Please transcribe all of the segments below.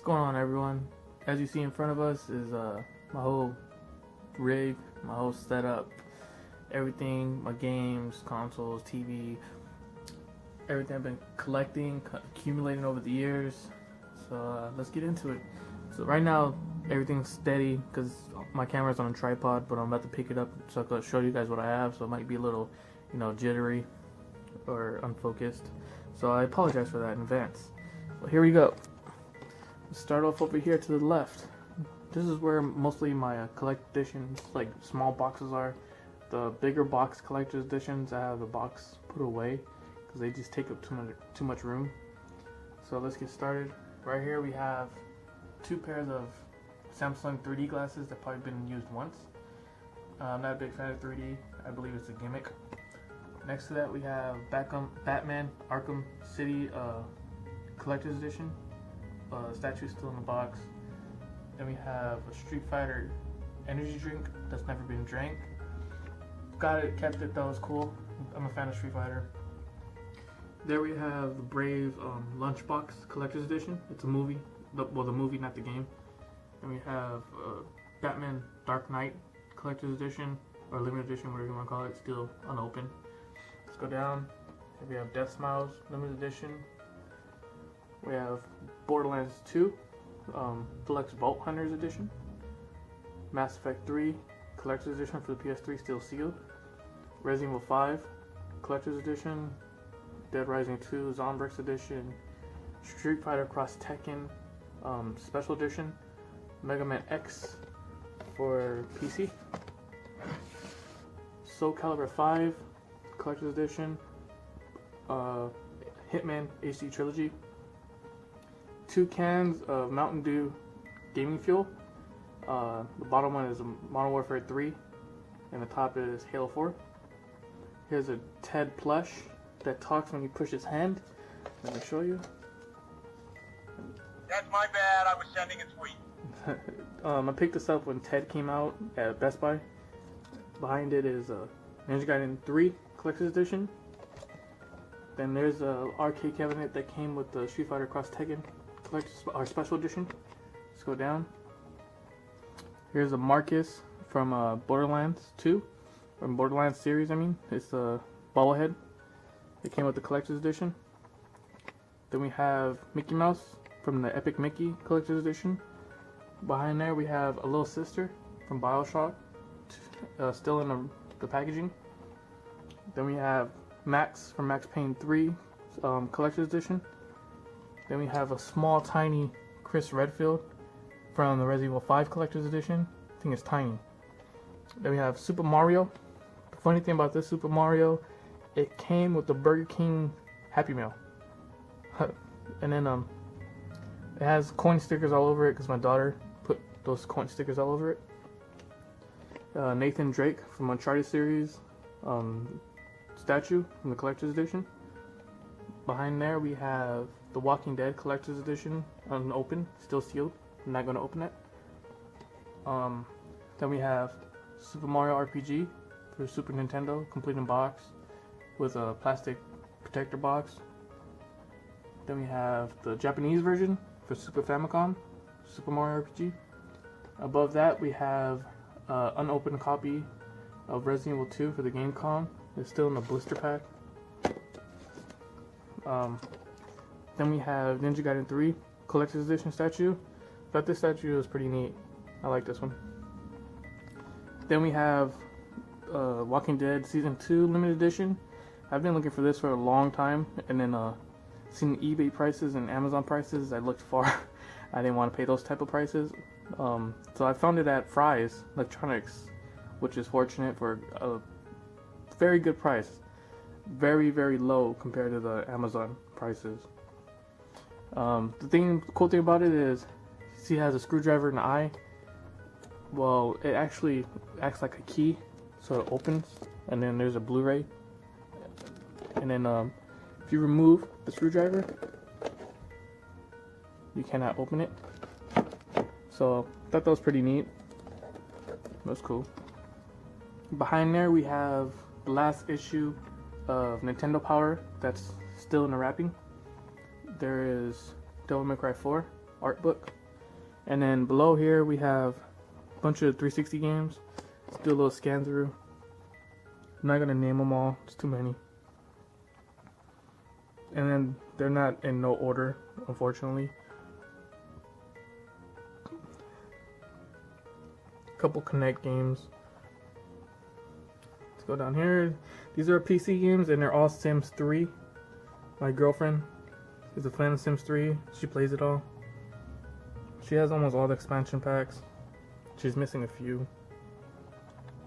going on, everyone? As you see in front of us is my whole rig, my whole setup, everything, my games, consoles, TV, everything I've been collecting, accumulating over the years. So let's get into it. So right now everything's steady because my camera's on a tripod, but I'm about to pick it up so I can show you guys what I have. So it might be a little, jittery or unfocused. So I apologize for that in advance. But here we go. Let's start off over here to the left. This is where mostly my collect editions, like small boxes, are. The bigger box collector's editions, I have the box put away because they just take up too much room. So let's get started. Right here we have two pairs of Samsung 3D glasses that probably been used once. I'm not a big fan of 3D. I believe it's a gimmick. Next to that we have Batman Arkham City Collector's Edition. Statue still in the box. Then we have a Street Fighter energy drink that's never been drank. Got it, kept it, that was cool. I'm a fan of Street Fighter. There we have the Brave Lunchbox Collector's Edition. It's a movie. Well, the movie, not the game. And we have Batman Dark Knight Collector's Edition, or Limited Edition, whatever you want to call it, still unopened. Let's go down. Here we have Death Smiles Limited Edition. We have Borderlands 2 Deluxe Vault Hunters Edition. Mass Effect 3 Collector's Edition for the PS3, still sealed. Resident Evil 5 Collector's Edition. Dead Rising 2 Zombrix Edition. Street Fighter Cross Tekken Special Edition. Mega Man X for PC. Soul Calibur 5 Collector's Edition. Hitman HD Trilogy. 2 cans of Mountain Dew gaming fuel. The bottom one is Modern Warfare 3 and the top is Halo 4. Here's a Ted plush that talks when you push his hand. Let me show you. That's my bad, I was sending a tweet. I picked this up when Ted came out at Best Buy. Behind it is Ninja Gaiden 3 Collector's Edition. Then there's a arcade cabinet that came with the Street Fighter Cross Tekken Collector's Special Edition. Let's go down. Here's a Marcus from Borderlands 2, from Borderlands series. I mean, it's a bobblehead. It came with the Collector's Edition. Then we have Mickey Mouse from the Epic Mickey Collector's Edition. Behind there we have a little sister from BioShock, still in the packaging. Then we have Max from Max Payne 3 Collector's Edition. Then we have a small tiny Chris Redfield from the Resident Evil 5 Collector's Edition. I think it's tiny. Then we have Super Mario. The funny thing about this Super Mario, it came with the Burger King Happy Meal. And then it has coin stickers all over it because my daughter put those coin stickers all over it. Nathan Drake from Uncharted series statue from the Collector's Edition. Behind there we have the Walking Dead Collector's Edition, unopened, still sealed. I'm not going to open it. Then we have Super Mario RPG for Super Nintendo, complete in box with a plastic protector box. Then we have the Japanese version for Super Famicom, Super Mario RPG. Above that we have unopened copy of Resident Evil 2 for the Gamecom. It's still in the blister pack. Then we have Ninja Gaiden 3 Collector's Edition statue. Thought this statue was pretty neat. I like this one. Then we have Walking Dead Season 2 Limited Edition. I've been looking for this for a long time, and then seen eBay prices and Amazon prices. I looked far. I didn't want to pay those type of prices. So I found it at Fry's Electronics, which is fortunate for a very good price. Very, very low compared to the Amazon prices. The cool thing about it is, see, it has a screwdriver and an eye. Well, it actually acts like a key, so it opens, and then there's a Blu-ray. And then if you remove the screwdriver, you cannot open it. So I thought that was pretty neat. That's cool. Behind there we have the last issue of Nintendo Power that's still in the wrapping. There is Devil May Cry 4 art book. And then below here we have a bunch of 360 games. Let's do a little scan through. I'm not gonna name them all, it's too many. And then they're not in no order, unfortunately. A couple Connect games. Let's go down here. These are PC games and they're all Sims 3. My girlfriend is a fan of Sims 3. She plays it all. She has almost all the expansion packs. She's missing a few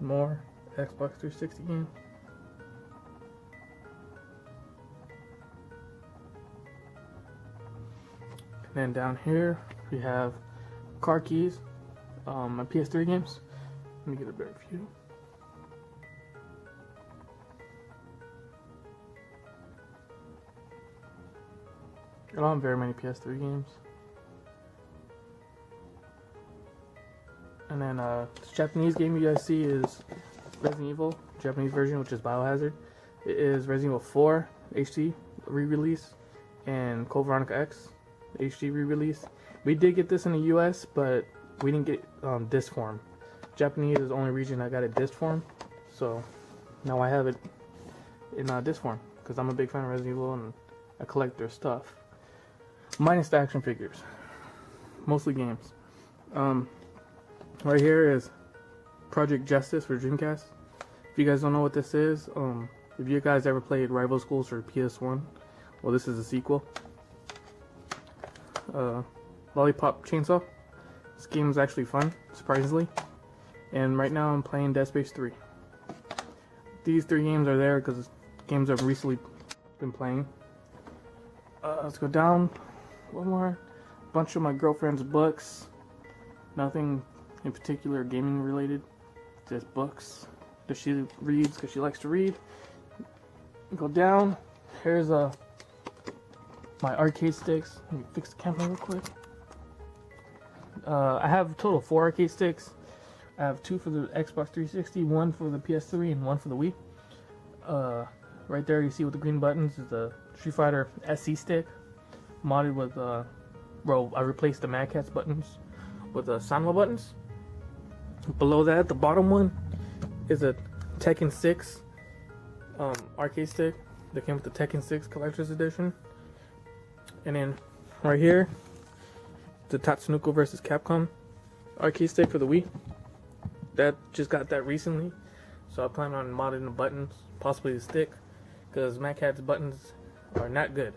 more Xbox 360 games. And then down here we have car keys, my PS3 games. Let me get a better view. I don't have very many PS3 games. And then this Japanese game you guys see is Resident Evil, Japanese version, which is Biohazard. It is Resident Evil 4 HD re-release and Code Veronica X HD re-release. We did get this in the US, but we didn't get disc form. Japanese is the only region I got it disc form, so now I have it in disc form because I'm a big fan of Resident Evil and I collect their stuff. Minus the action figures, mostly games. Right here is Project Justice for Dreamcast. If you guys don't know what this is, if you guys ever played Rival Schools for PS1, well, this is a sequel. Lollipop Chainsaw. This game is actually fun, surprisingly. And right now I'm playing Dead Space 3. These 3 games are there because games I've recently been playing. Let's go down. One more. Bunch of my girlfriend's books. Nothing in particular gaming related. Just books that she reads because she likes to read. Go down. Here's my arcade sticks. Let me fix the camera real quick. I have a total of 4 arcade sticks. I have 2 for the Xbox 360, 1 for the PS3, and 1 for the Wii. Right there you see with the green buttons is the Street Fighter SC stick, modded with well, I replaced the Mad Catz buttons with the Sanwa buttons. Below that, the bottom one is a Tekken 6 arcade stick that came with the Tekken 6 Collector's Edition. And then right here, the Tatsunoko vs. Capcom arcade stick for the Wii. That just got that recently, so I plan on modding the buttons, possibly the stick, because Mad Catz buttons are not good.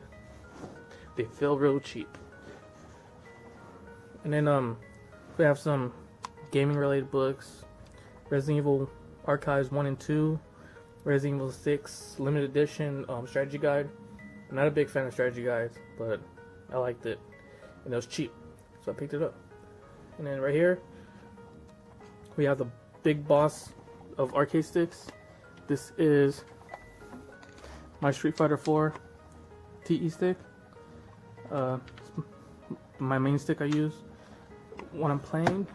They feel real cheap. And then we have some gaming related books. Resident Evil Archives 1 and 2, Resident Evil 6 limited edition strategy guide. I'm not a big fan of strategy guides, but I liked it and it was cheap, so I picked it up. And then right here we have the big boss of arcade sticks. This is my Street Fighter 4 TE stick. My main stick I use when I'm playing.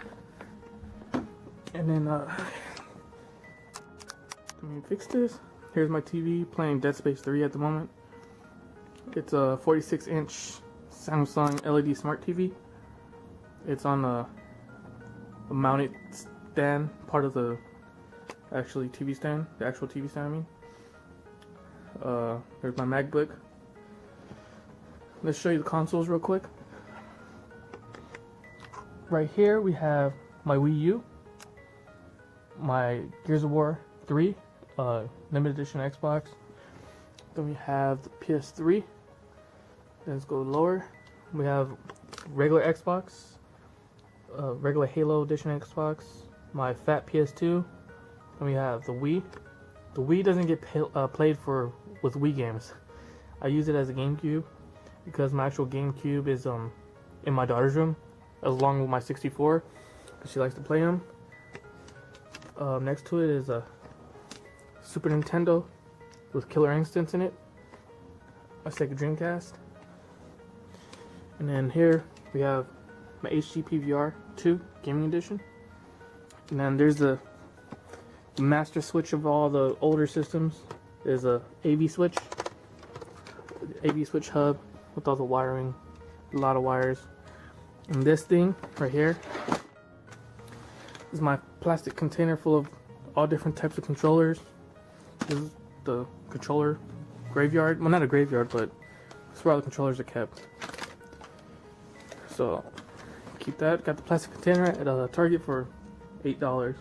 And then let me fix this. Here's my TV playing Dead Space 3 at the moment. It's a 46-inch Samsung LED Smart TV. It's on a mounted stand, part of the actual TV stand, I mean. There's my MacBook. Let's show you the consoles real quick. Right here we have my Wii U, my Gears of War 3 limited edition Xbox. Then we have the PS3. Let's go lower. We have regular Xbox, regular Halo edition Xbox, my fat PS2. Then we have the Wii. The Wii doesn't get played with Wii games. I use it as a GameCube because my actual GameCube is in my daughter's room, along with my 64, because she likes to play them. Next to it is a Super Nintendo with Killer Instincts in it, a Sega Dreamcast. And then here we have my HD PVR 2 Gaming Edition. And then there's the master switch of all the older systems. There's a AV switch hub with all the wiring, a lot of wires. And this thing right here is my plastic container full of all different types of controllers. This is the controller graveyard. Well, not a graveyard, but it's where all the controllers are kept. So keep that. Got the plastic container at a Target for $8.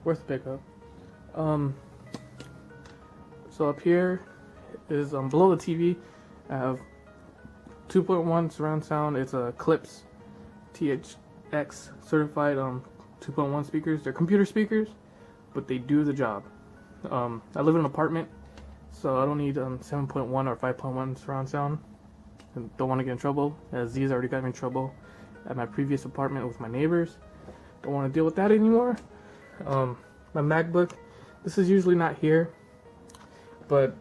Worth the pickup. So up here is below the TV. I have 2.1 surround sound. It's a Clips THX certified 2.1 speakers. They're computer speakers, but they do the job. I live in an apartment, so I don't need 7.1 or 5.1 surround sound. And don't want to get in trouble, as these already got me in trouble at my previous apartment with my neighbors. Don't want to deal with that anymore. My MacBook, this is usually not here, but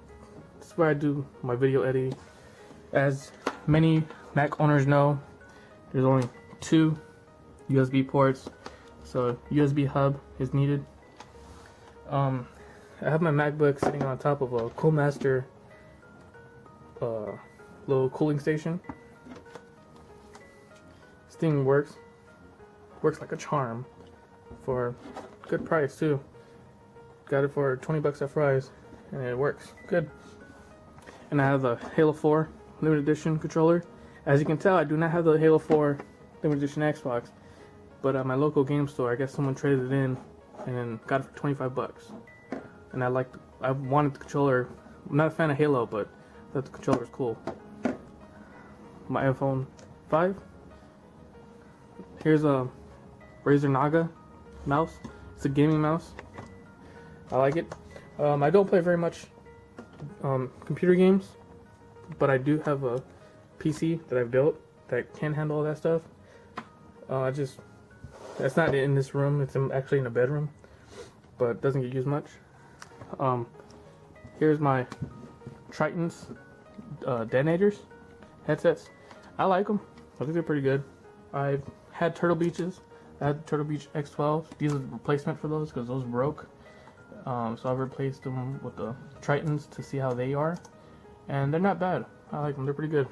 this is where I do my video editing. As many Mac owners know, there's only 2 USB ports, so USB hub is needed. I have my MacBook sitting on top of a CoolMaster little cooling station. This thing works like a charm for a good price too. Got it for 20 bucks at Fry's, and it works good. And I have the Halo 4 limited edition controller. As you can tell, I do not have the Halo 4 limited edition Xbox, but at my local game store, I guess someone traded it in and then got it for 25 bucks. And I wanted the controller. I'm not a fan of Halo, but I thought the controller was cool. My iPhone 5. Here's a Razer Naga mouse. It's a gaming mouse. I like it. I don't play very much computer games, but I do have a PC that I've built that can handle all that stuff. That's not in this room. It's actually in a bedroom, but it doesn't get used much. Here's my Triton's detonators headsets. I like them. I think they're pretty good. I've had Turtle Beaches. I had Turtle Beach X12. These are the replacement for those because those broke. So I've replaced them with the Tritons to see how they are, and they're not bad. I like them. They're pretty good.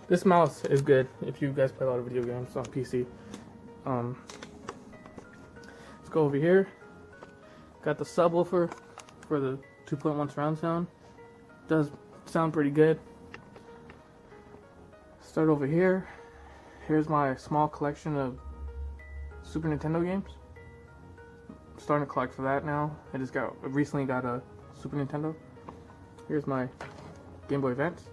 This mouse is good if you guys play a lot of video games on PC. Let's go over here. Got the subwoofer for the 2.1 surround sound. Does sound pretty good. Start over here. Here's my small collection of Super Nintendo games. I'm starting to collect for that now. I recently got a Super Nintendo. Here's my Game Boy Advance.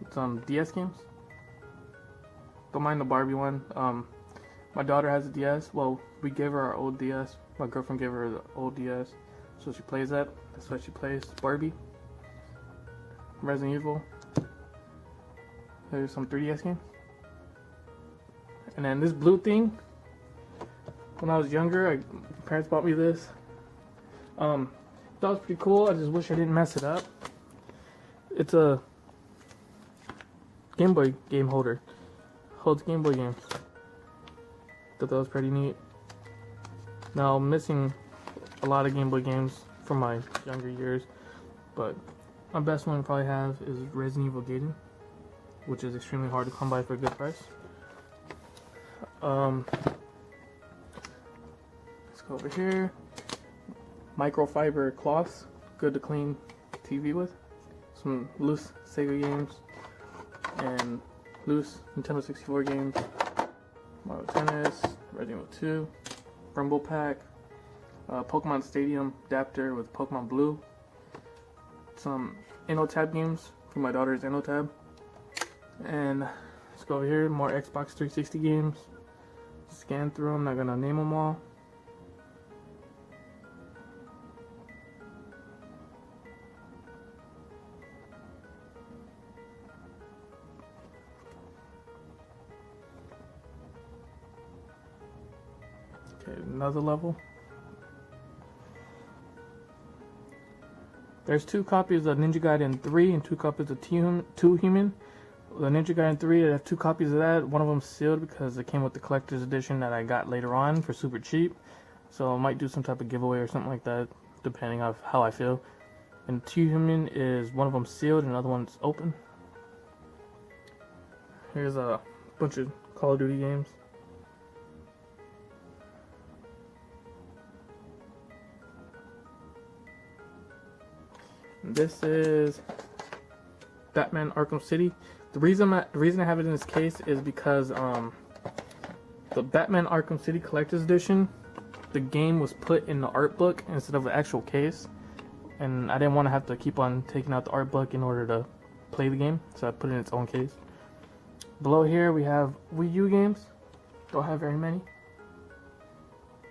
It's DS games. Don't mind the Barbie one. My daughter has a DS. Well, we gave her our old DS. My girlfriend gave her the old DS, so she plays that. That's why she plays Barbie. Resident Evil. There's some 3DS games. And then this blue thing, when I was younger, my parents bought me this. Thought it was pretty cool. I just wish I didn't mess it up. It's a Game Boy game holder. Holds Game Boy games. Thought that was pretty neat. Now I'm missing a lot of Game Boy games from my younger years, but my best one I probably have is Resident Evil Gaiden, which is extremely hard to come by for a good price. Let's go over here. Microfiber cloths, good to clean TV with. Some loose Sega games and loose Nintendo 64 games. Mario Tennis, Resident Evil 2, Rumble Pack, Pokemon Stadium adapter with Pokemon Blue. Some InnoTab games for my daughter's InnoTab. And let's go over here, more Xbox 360 games. Scan through them, not gonna name them all. Okay, another level. There's 2 copies of Ninja Gaiden 3 and 2 copies of 2 Human. The Ninja Gaiden 3, I have 2 copies of that. One of them sealed because it came with the collector's edition that I got later on for super cheap. So I might do some type of giveaway or something like that, depending on how I feel. And 2 Human is one of them sealed and the other one's open. Here's a bunch of Call of Duty games. This is Batman Arkham City. The reason I have it in this case is because the Batman Arkham City Collector's Edition, the game was put in the art book instead of an actual case, and I didn't want to have to keep on taking out the art book in order to play the game, so I put it in its own case. Below here we have Wii U games. Don't have very many.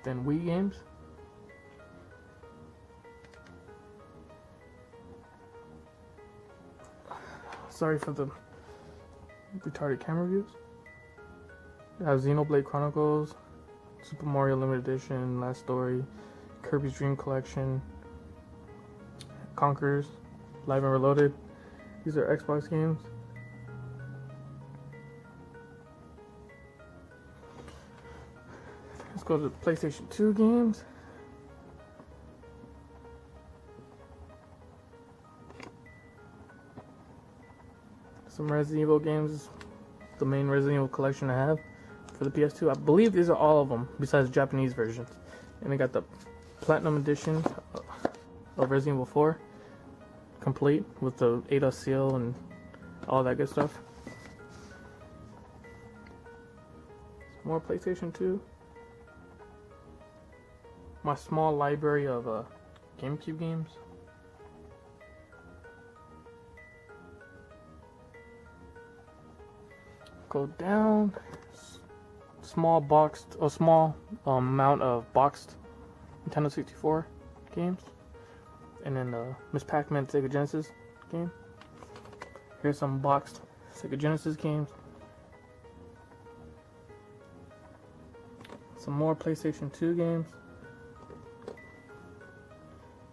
Then Wii games. Sorry for the retarded camera views. We have Xenoblade Chronicles, Super Mario Limited Edition, Last Story, Kirby's Dream Collection, Conquerors, Live and Reloaded. These are Xbox games. Let's go to the PlayStation 2 games. Some Resident Evil games, the main Resident Evil collection I have for the PS2. I believe these are all of them, besides the Japanese versions. And I got the Platinum Edition of Resident Evil 4, complete with the Ada seal and all that good stuff. Some more PlayStation 2. My small library of GameCube games. Go down. Small amount of boxed Nintendo 64 games, and then the Miss Pac-Man Sega Genesis game. Here's some boxed Sega Genesis games. Some more PlayStation 2 games.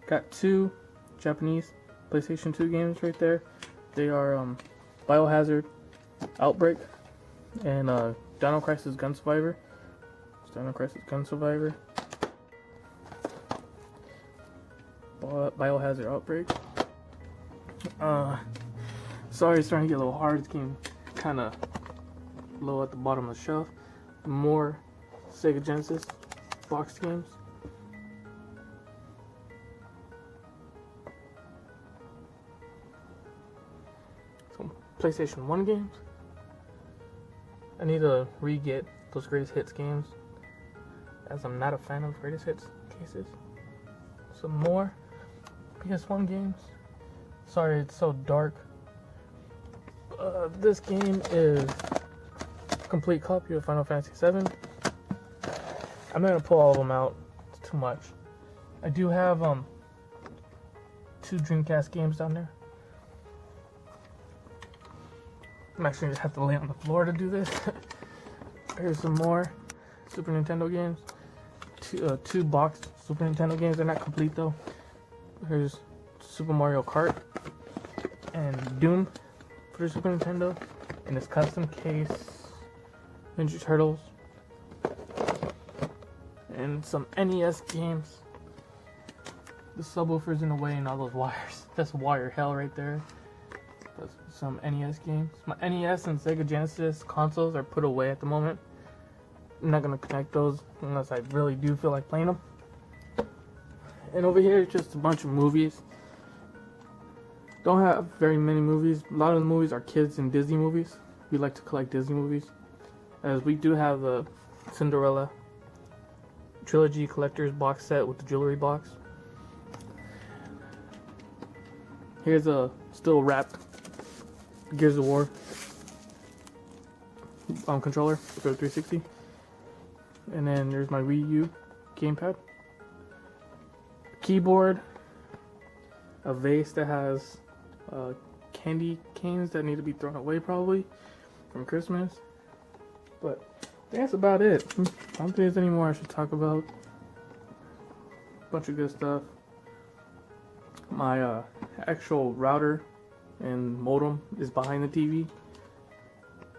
Got 2 Japanese PlayStation 2 games right there. They are Biohazard Outbreak and Dino Crisis Gun Survivor. Dino Crisis Gun Survivor. Biohazard Outbreak. Sorry, it's starting to get a little hard. It's getting kind of low at the bottom of the shelf. More Sega Genesis boxed games. Some PlayStation 1 games. I need to re-get those Greatest Hits games, as I'm not a fan of Greatest Hits cases. Some more PS1 games. Sorry, it's so dark. This game is a complete copy of Final Fantasy VII. I'm not gonna pull all of them out. It's too much. I do have 2 Dreamcast games down there. I'm actually gonna have to lay on the floor to do this. Here's some more Super Nintendo games. 2 boxed Super Nintendo games. They're not complete though. Here's Super Mario Kart and Doom for the Super Nintendo. In this custom case, Ninja Turtles. And some NES games. The subwoofer's in the way and all those wires. That's wire hell right there. That's some NES games. My NES and Sega Genesis consoles are put away at the moment. I'm not going to connect those unless I really do feel like playing them. And over here is just a bunch of movies. Don't have very many movies. A lot of the movies are kids and Disney movies. We like to collect Disney movies, as we do have the Cinderella trilogy collector's box set with the jewelry box. Here's a still wrapped Gears of War controller for the 360. And then there's my Wii U gamepad, keyboard, a vase that has candy canes that need to be thrown away probably from Christmas. But that's about it. I don't think there's any more I should talk about. Bunch of good stuff. My actual router and modem is behind the TV,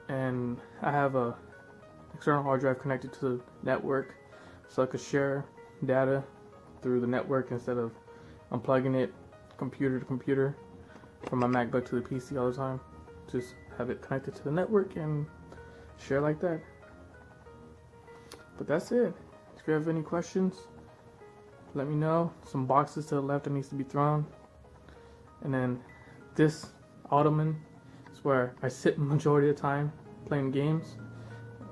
and I have a external hard drive connected to the network, so I could share data through the network instead of unplugging it computer to computer from my MacBook to the PC all the time. Just have it connected to the network and share like that. But that's it. If you have any questions, let me know. Some boxes to the left that needs to be thrown. And then this ottoman is where I sit majority of the time playing games,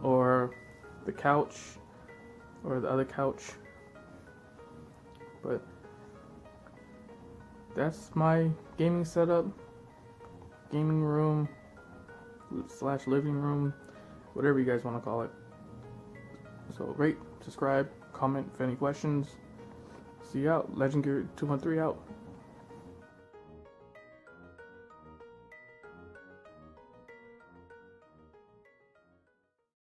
or the couch, or the other couch. But that's my gaming setup, gaming room / living room, whatever you guys want to call it. So rate, subscribe, comment if any questions. See you out. Legend Gear 213 out.